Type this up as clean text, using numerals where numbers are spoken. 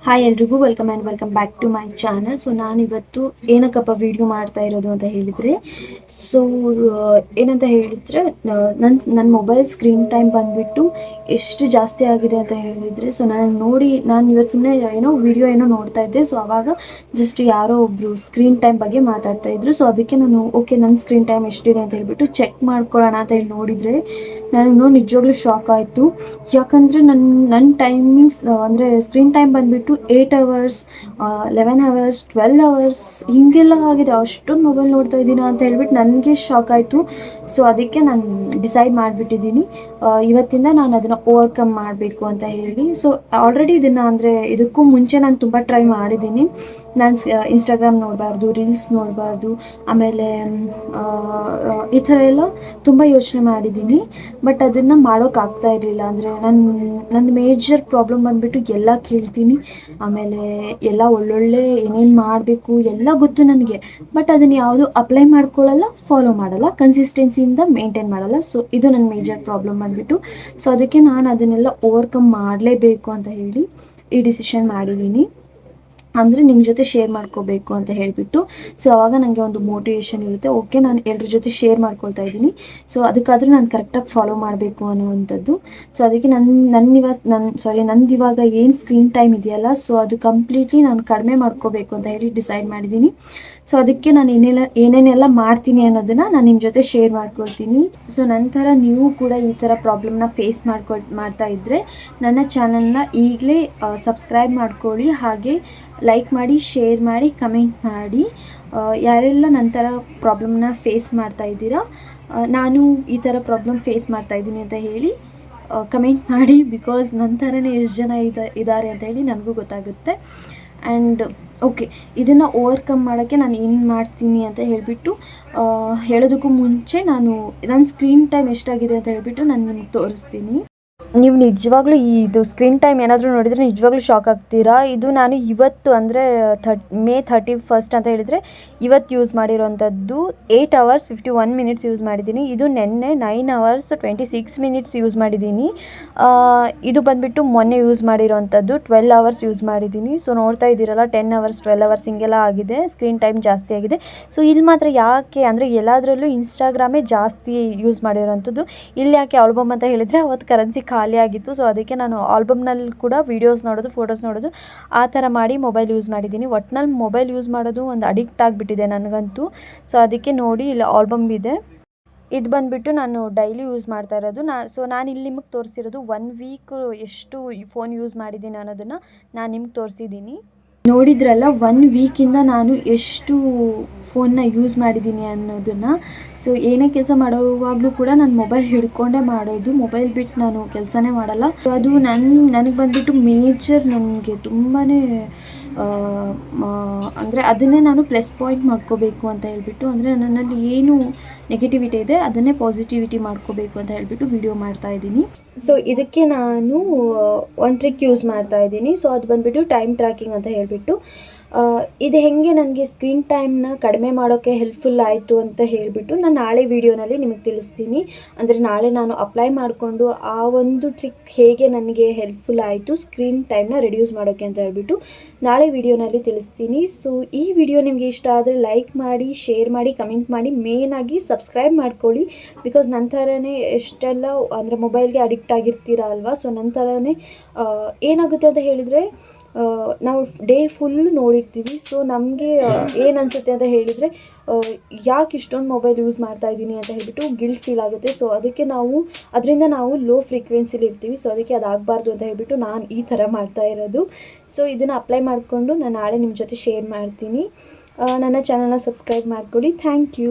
Hi ಎಲ್ರಿಗೂ welcome back to my channel. So ನಾನಿವತ್ತು ಏನಕ್ಕಪ್ಪ ವಿಡಿಯೋ ಮಾಡ್ತಾ ಇರೋದು ಅಂತ ಹೇಳಿದರೆ, ಸೊ ಏನಂತ ಹೇಳಿದರೆ ನನ್ನ ಮೊಬೈಲ್ ಸ್ಕ್ರೀನ್ ಟೈಮ್ ಬಂದುಬಿಟ್ಟು ಎಷ್ಟು ಜಾಸ್ತಿ ಆಗಿದೆ ಅಂತ ಹೇಳಿದರೆ, ಸೊ ನಾನು ಇವತ್ತು ಸುಮ್ಮನೆ ವಿಡಿಯೋ ನೋಡ್ತಾ ಇದ್ದೆ. ಸೊ ಆವಾಗ ಜಸ್ಟ್ ಯಾರೋ ಒಬ್ಬರು ಸ್ಕ್ರೀನ್ ಟೈಮ್ ಬಗ್ಗೆ ಮಾತಾಡ್ತಾ ಇದ್ರು. ಸೊ ಅದಕ್ಕೆ ನಾನು ಓಕೆ ನನ್ನ ಸ್ಕ್ರೀನ್ ಟೈಮ್ ಎಷ್ಟಿದೆ ಅಂತ ಹೇಳ್ಬಿಟ್ಟು ಚೆಕ್ ಮಾಡ್ಕೊಳ್ಳೋಣ ಅಂತ ಹೇಳಿ ನೋಡಿದರೆ, ನನಗೆ ನಿಜವಾಗ್ಲೂ ಶಾಕ್ ಆಯಿತು. ಯಾಕಂದರೆ ನನ್ನ ಟೈಮಿಂಗ್ಸ್ ಅಂದರೆ ಸ್ಕ್ರೀನ್ ಟೈಮ್ ಬಂದುಬಿಟ್ಟು 8 ಅವರ್ಸ್, 11 ಅವರ್ಸ್, 12 ಅವರ್ಸ್ ಹೀಗೆಲ್ಲ ಆಗಿದೆ. ಅಷ್ಟೊಂದು ಮೊಬೈಲ್ ನೋಡ್ತಾ ಇದ್ದೀನ ಅಂತ ಹೇಳ್ಬಿಟ್ಟು ನನಗೆ ಶಾಕ್ ಆಯಿತು. ಸೊ ಅದಕ್ಕೆ ನಾನು ಡಿಸೈಡ್ ಮಾಡಿಬಿಟ್ಟಿದ್ದೀನಿ, ಇವತ್ತಿಂದ ನಾನು ಅದನ್ನು ಓವರ್ಕಮ್ ಮಾಡಬೇಕು ಅಂತ ಹೇಳಿ. ಸೊ ಆಲ್ರೆಡಿ ಇದಕ್ಕೂ ಮುಂಚೆ ನಾನು ತುಂಬ ಟ್ರೈ ಮಾಡಿದ್ದೀನಿ. ನಾನು ಇನ್ಸ್ಟಾಗ್ರಾಮ್ ನೋಡಬಾರ್ದು, ರೀಲ್ಸ್ ನೋಡಬಾರ್ದು, ಆಮೇಲೆ ಈ ಥರ ಎಲ್ಲ ತುಂಬ ಯೋಚನೆ ಮಾಡಿದ್ದೀನಿ. ಬಟ್ ಅದನ್ನು ಮಾಡೋಕ್ಕಾಗ್ತಾ ಇರಲಿಲ್ಲ. ಅಂದರೆ ನನ್ನ ಮೇಜರ್ ಪ್ರಾಬ್ಲಮ್ ಬಂದುಬಿಟ್ಟು ಎಲ್ಲ ಕೇಳ್ತೀನಿ, ಆಮೇಲೆ ಎಲ್ಲ ಒಳ್ಳೊಳ್ಳೆ ಏನೇನು ಮಾಡಬೇಕು ಎಲ್ಲ ಗೊತ್ತು ನನಗೆ. ಬಟ್ ಅದನ್ನು ಯಾವುದು ಅಪ್ಲೈ ಮಾಡ್ಕೊಳ್ಳಲ್ಲ, ಫಾಲೋ ಮಾಡಲ್ಲ, ಕನ್ಸಿಸ್ಟೆನ್ಸಿಯಿಂದ ಮೇಂಟೈನ್ ಮಾಡಲ್ಲ. ಸೊ ಇದು ನನ್ನ ಮೇಜರ್ ಪ್ರಾಬ್ಲಮ್ ಬಂದುಬಿಟ್ಟು. ಸೊ ಅದಕ್ಕೆ ನಾನು ಅದನ್ನೆಲ್ಲ ಓವರ್ಕಮ್ ಮಾಡಲೇಬೇಕು ಅಂತ ಹೇಳಿ ಈ ಡಿಸಿಷನ್ ಮಾಡಿದ್ದೀನಿ. ಅಂದರೆ ನಿಮ್ಮ ಜೊತೆ ಶೇರ್ ಮಾಡ್ಕೋಬೇಕು ಅಂತ ಹೇಳಿಬಿಟ್ಟು. ಸೊ ಆವಾಗ ನನಗೆ ಒಂದು ಮೋಟಿವೇಶನ್ ಇರುತ್ತೆ, ಓಕೆ ನಾನು ಎಲ್ಲರ ಜೊತೆ ಶೇರ್ ಮಾಡ್ಕೊಳ್ತಾ ಇದ್ದೀನಿ, ಸೊ ಅದಕ್ಕಾದರೂ ನಾನು ಕರೆಕ್ಟಾಗಿ ಫಾಲೋ ಮಾಡಬೇಕು ಅನ್ನೋವಂಥದ್ದು. ಸೊ ಅದಕ್ಕೆ ನಂದು ಇವಾಗ ಏನು ಸ್ಕ್ರೀನ್ ಟೈಮ್ ಇದೆಯಲ್ಲ, ಸೊ ಅದು ಕಂಪ್ಲೀಟ್ಲಿ ನಾನು ಕಡಿಮೆ ಮಾಡ್ಕೋಬೇಕು ಅಂತ ಹೇಳಿ ಡಿಸೈಡ್ ಮಾಡಿದ್ದೀನಿ. ಸೊ ಅದಕ್ಕೆ ನಾನು ಏನೇನೆಲ್ಲ ಮಾಡ್ತೀನಿ ಅನ್ನೋದನ್ನು ನಾನು ನಿಮ್ಮ ಜೊತೆ ಶೇರ್ ಮಾಡ್ಕೊಳ್ತೀನಿ. ಸೊ ನಂತರ ನೀವು ಕೂಡ ಈ ಥರ ಪ್ರಾಬ್ಲಮ್ನ ಫೇಸ್ ಮಾಡ್ತಾ ಇದ್ದರೆ ನನ್ನ ಚಾನಲ್ನ ಈಗಲೇ ಸಬ್ಸ್ಕ್ರೈಬ್ ಮಾಡ್ಕೊಳ್ಳಿ, ಹಾಗೆ ಲೈಕ್ ಮಾಡಿ, ಶೇರ್ ಮಾಡಿ, ಕಮೆಂಟ್ ಮಾಡಿ. ಯಾರೆಲ್ಲ ನನ್ನ ಥರ ಪ್ರಾಬ್ಲಮ್ನ ಫೇಸ್ ಮಾಡ್ತಾ ಇದ್ದೀರಾ, ನಾನು ಈ ಥರ ಪ್ರಾಬ್ಲಮ್ ಫೇಸ್ ಮಾಡ್ತಾ ಇದ್ದೀನಿ ಅಂತ ಹೇಳಿ ಕಮೆಂಟ್ ಮಾಡಿ. ಬಿಕಾಸ್ ನನ್ನ ಥರನೇ ಎಷ್ಟು ಜನ ಇದ್ದಾರೆ ಅಂತ ಹೇಳಿ ನನಗೂ ಗೊತ್ತಾಗುತ್ತೆ. ಆ್ಯಂಡ್ ಓಕೆ, ಇದನ್ನು ಓವರ್ಕಮ್ ಮಾಡೋಕ್ಕೆ ನಾನು ಏನು ಮಾಡ್ತೀನಿ ಅಂತ ಹೇಳಿಬಿಟ್ಟು ಹೇಳೋದಕ್ಕೂ ಮುಂಚೆ ನನ್ನ ಸ್ಕ್ರೀನ್ ಟೈಮ್ ಎಷ್ಟಾಗಿದೆ ಅಂತ ಹೇಳಿಬಿಟ್ಟು ನಾನು ನಿಮ್ಗೆ ತೋರಿಸ್ತೀನಿ. ನೀವು ನಿಜವಾಗ್ಲೂ ಇದು ಸ್ಕ್ರೀನ್ ಟೈಮ್ ಏನಾದರೂ ನೋಡಿದರೆ ನಿಜವಾಗ್ಲೂ ಶಾಕ್ ಆಗ್ತೀರಾ. ಇದು ನಾನು ಇವತ್ತು ಅಂದರೆ ಮೇ 31 ಅಂತ ಹೇಳಿದರೆ ಇವತ್ತು ಯೂಸ್ ಮಾಡಿರೋವಂಥದ್ದು 8 ಅವರ್ಸ್ 51 ಮಿನಿಟ್ಸ್ ಯೂಸ್ ಮಾಡಿದ್ದೀನಿ. ಇದು ನೆನ್ನೆ 9 ಅವರ್ಸ್ 26 ಮಿನಿಟ್ಸ್ ಯೂಸ್ ಮಾಡಿದ್ದೀನಿ. ಇದು ಬಂದುಬಿಟ್ಟು ಮೊನ್ನೆ ಯೂಸ್ ಮಾಡಿರೋವಂಥದ್ದು 12 ಅವರ್ಸ್ ಯೂಸ್ ಮಾಡಿದ್ದೀನಿ. ಸೊ ನೋಡ್ತಾ ಇದ್ದೀರಲ್ಲ, 10 ಅವರ್ಸ್ 12 ಅವರ್ಸ್ ಹಿಂಗೆಲ್ಲ ಆಗಿದೆ, ಸ್ಕ್ರೀನ್ ಟೈಮ್ ಜಾಸ್ತಿ ಆಗಿದೆ. ಸೊ ಇಲ್ಲಿ ಮಾತ್ರ ಯಾಕೆ ಅಂದರೆ ಎಲ್ಲದರಲ್ಲೂ ಇನ್ಸ್ಟಾಗ್ರಾಮೇ ಜಾಸ್ತಿ ಯೂಸ್ ಮಾಡಿರೋವಂಥದ್ದು. ಇಲ್ಲಿ ಯಾಕೆ ಆಲ್ಬಮ್ ಅಂತ ಹೇಳಿದರೆ ಅವತ್ತು ಕರೆನ್ಸಿ ಖಾಲಿ ಆಗಿತ್ತು. ಸೊ ಅದಕ್ಕೆ ನಾನು ಆಲ್ಬಮ್ನಲ್ಲಿ ಕೂಡ ವೀಡಿಯೋಸ್ ನೋಡೋದು, ಫೋಟೋಸ್ ನೋಡೋದು ಆ ಥರ ಮಾಡಿ ಮೊಬೈಲ್ ಯೂಸ್ ಮಾಡಿದ್ದೀನಿ. ಒಟ್ನಲ್ಲಿ ಮೊಬೈಲ್ ಯೂಸ್ ಮಾಡೋದು ಒಂದು ಅಡಿಕ್ಟ್ ಆಗಿಬಿಟ್ಟಿದೆ ನನಗಂತೂ. ಸೊ ಅದಕ್ಕೆ ನೋಡಿ ಇಲ್ಲಿ ಆಲ್ಬಮ್ ಇದೆ. ಇದು ಬಂದುಬಿಟ್ಟು ನಾನು ಡೈಲಿ ಯೂಸ್ ಮಾಡ್ತಾ ಇರೋದು. ನಾನು ಇಲ್ಲಿ ನಿಮಗೆ ತೋರಿಸಿರೋದು 1 ವೀಕ್ ಎಷ್ಟು ಫೋನ್ ಯೂಸ್ ಮಾಡಿದ್ದೀನಿ ಅನ್ನೋದನ್ನು ನಾನು ನಿಮ್ಗೆ ತೋರಿಸಿದ್ದೀನಿ. ನೋಡಿದ್ರಲ್ಲ, 1 ವೀಕಿಂದ ನಾನು ಎಷ್ಟು ಫೋನ್ನ ಯೂಸ್ ಮಾಡಿದ್ದೀನಿ ಅನ್ನೋದನ್ನು. ಸೊ ಏನೇ ಕೆಲಸ ಮಾಡೋವಾಗಲೂ ಕೂಡ ನಾನು ಮೊಬೈಲ್ ಹಿಡ್ಕೊಂಡೇ ಮಾಡೋದು, ಮೊಬೈಲ್ ಬಿಟ್ಟು ನಾನು ಕೆಲಸನೇ ಮಾಡಲ್ಲ. ಸೊ ಅದು ನನಗೆ ಬಂದುಬಿಟ್ಟು ಮೇಜರ್, ನನಗೆ ತುಂಬಾ ಅಂದರೆ ಅದನ್ನೇ ನಾನು ಪ್ಲಸ್ ಪಾಯಿಂಟ್ ಮಾಡ್ಕೋಬೇಕು ಅಂತ ಹೇಳ್ಬಿಟ್ಟು, ಅಂದರೆ ನನ್ನಲ್ಲಿ ಏನು ನೆಗೆಟಿವಿಟಿ ಇದೆ ಅದನ್ನೇ ಪಾಸಿಟಿವಿಟಿ ಮಾಡ್ಕೋಬೇಕು ಅಂತ ಹೇಳ್ಬಿಟ್ಟು ವಿಡಿಯೋ ಮಾಡ್ತಾ ಇದ್ದೀನಿ. ಸೊ ಇದಕ್ಕೆ ನಾನು ಒಂದು ಟ್ರಿಕ್ ಯೂಸ್ ಮಾಡ್ತಾ ಇದ್ದೀನಿ. ಸೊ ಅದು ಬಂದುಬಿಟ್ಟು ಟೈಮ್ ಟ್ರ್ಯಾಕಿಂಗ್ ಅಂತ ಹೇಳಿಬಿಟ್ಟು, ಇದು ಹೇಗೆ ನನಗೆ ಸ್ಕ್ರೀನ್ ಟೈಮ್ನ ಕಡಿಮೆ ಮಾಡೋಕ್ಕೆ ಹೆಲ್ಪ್ಫುಲ್ ಆಯಿತು ಅಂತ ಹೇಳಿಬಿಟ್ಟು ನಾನು ನಾಳೆ ವೀಡಿಯೋನಲ್ಲಿ ನಿಮಗೆ ತಿಳಿಸ್ತೀನಿ. ಅಂದರೆ ನಾಳೆ ನಾನು ಅಪ್ಲೈ ಮಾಡಿಕೊಂಡು ಆ ಒಂದು ಟ್ರಿಕ್ ಹೇಗೆ ನನಗೆ ಹೆಲ್ಪ್ಫುಲ್ ಆಯಿತು ಸ್ಕ್ರೀನ್ ಟೈಮ್ನ ರೆಡ್ಯೂಸ್ ಮಾಡೋಕ್ಕೆ ಅಂತ ಹೇಳ್ಬಿಟ್ಟು ನಾಳೆ ವೀಡಿಯೋನಲ್ಲಿ ತಿಳಿಸ್ತೀನಿ. ಸೊ ಈ ವಿಡಿಯೋ ನಿಮಗೆ ಇಷ್ಟ ಆದರೆ ಲೈಕ್ ಮಾಡಿ, ಶೇರ್ ಮಾಡಿ, ಕಮೆಂಟ್ ಮಾಡಿ, ಮೇಯ್ನಾಗಿ ಸಬ್ಸ್ಕ್ರೈಬ್ ಮಾಡ್ಕೊಳ್ಳಿ. ಬಿಕಾಸ್ ನನ್ನ ಥರನೇ ಎಷ್ಟೆಲ್ಲ ಅಂದರೆ ಮೊಬೈಲ್ಗೆ ಅಡಿಕ್ಟ್ ಆಗಿರ್ತೀರ ಅಲ್ವಾ. ಸೊ ನನ್ನ ಥರನೇ ಏನಾಗುತ್ತೆ ಅಂತ ಹೇಳಿದರೆ, ನಾವು ಡೇ ಫುಲ್ ನೋಡಿರ್ತೀವಿ. ಸೊ ನಮಗೆ ಏನು ಅನಿಸುತ್ತೆ ಅಂತ ಹೇಳಿದರೆ, ಯಾಕೆ ಇಷ್ಟೊಂದು ಮೊಬೈಲ್ ಯೂಸ್ ಮಾಡ್ತಾ ಇದ್ದೀನಿ ಅಂತ ಹೇಳಿಬಿಟ್ಟು ಗಿಲ್ಟ್ ಫೀಲ್ ಆಗುತ್ತೆ. ಸೊ ಅದಕ್ಕೆ ಅದರಿಂದ ನಾವು ಲೋ ಫ್ರೀಕ್ವೆನ್ಸಿಲಿ ಇರ್ತೀವಿ. ಸೊ ಅದಕ್ಕೆ ಅದಾಗಬಾರ್ದು ಅಂತ ಹೇಳಿಬಿಟ್ಟು ನಾನು ಈ ಥರ ಮಾಡ್ತಾ ಇರೋದು. ಸೊ ಇದನ್ನು ಅಪ್ಲೈ ಮಾಡಿಕೊಂಡು ನಾನು ನಾಳೆ ನಿಮ್ಮ ಜೊತೆ ಶೇರ್ ಮಾಡ್ತೀನಿ. ನನ್ನ ಚಾನಲ್ನ ಸಬ್ಸ್ಕ್ರೈಬ್ ಮಾಡ್ಕೊಳ್ಳಿ. Thank you.